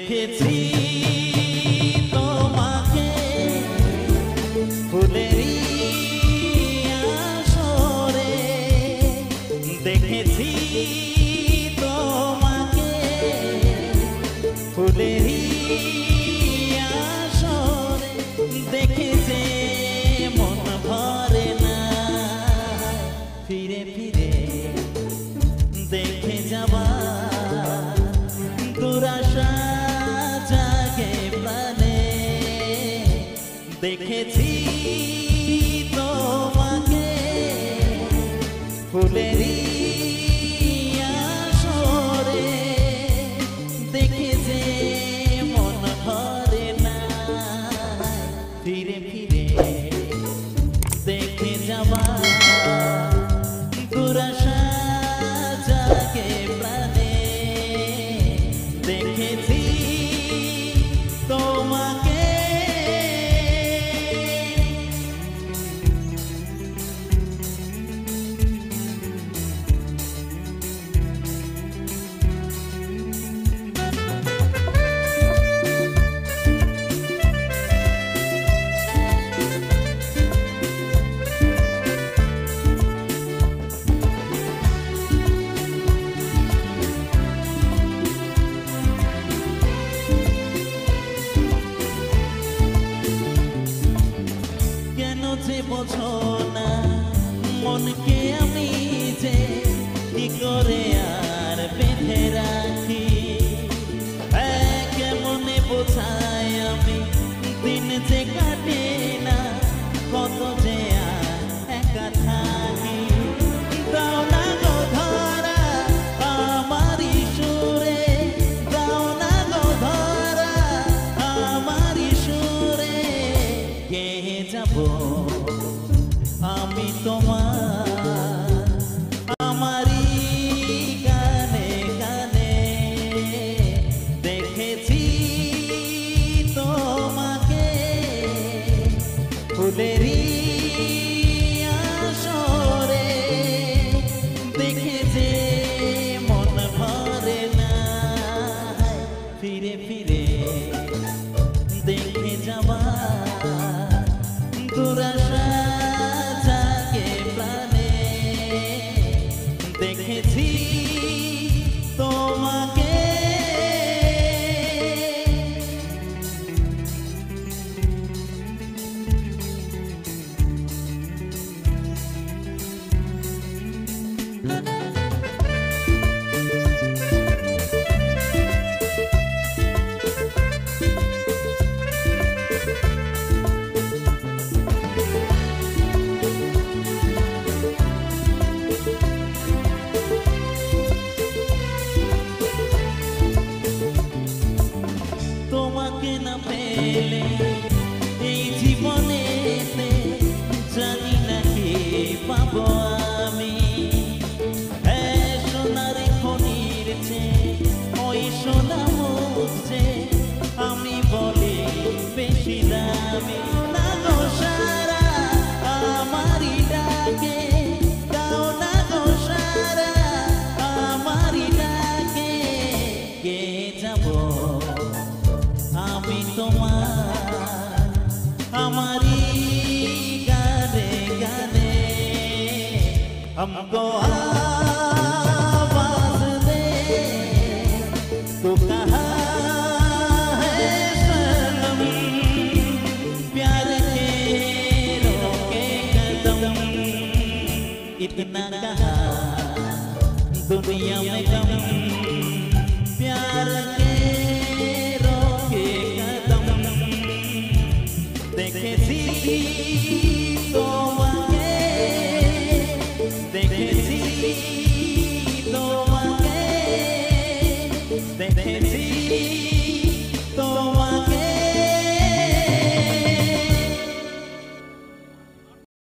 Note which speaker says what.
Speaker 1: দেখেছি তোমাকে ফুলেরই আসরে, দেখেছি তোমাকে ফুলেরই আসরে, দেখেছে মন ভরে না ফিরে ফিরে দেখে যাবা দুরাশা জাগে প্রাণে, দেখেছি তোমাকে ফুলেরই আসরে, দেখেছে মন ভরে না ফিরে ফিরে দেখে যাবা দুরাশা জাগে প্রাণে, দেখেছি তোমাকে। কেন যে বোঝো না মনকে আমি যে কি করে আর বেঁধে রাখি, কেমনে বোঝাই আমি দিন যে কাটে না, কত যে আর একা থাকি। দাও না গো ধরা আমারই সুরে, দাও না গো ধরা আমারই সুরে, গেয়ে যাব আমি তোমার আমারই গানে গানে, দেখেছি তোমাকে ফুলেরই আসরে, দেখেছে মন ভরে না ফিরে ফিরে দেখে যাবা দুরাশা জাগে প্রাণে, দেখেছি তোমাকে। তোমাকে না পেলে এই জীবনেতে জানি না কি পাবো আমি, সোনার খনির চেয়ে ওই সোনা মুখ যে আমি বলি বেশি দামি। না গো সারা আমারই ডাকে, দাও না গো সারা আমারই ডাকে, কে যাবো আমি তোমার আমারই গানে গানে, हमको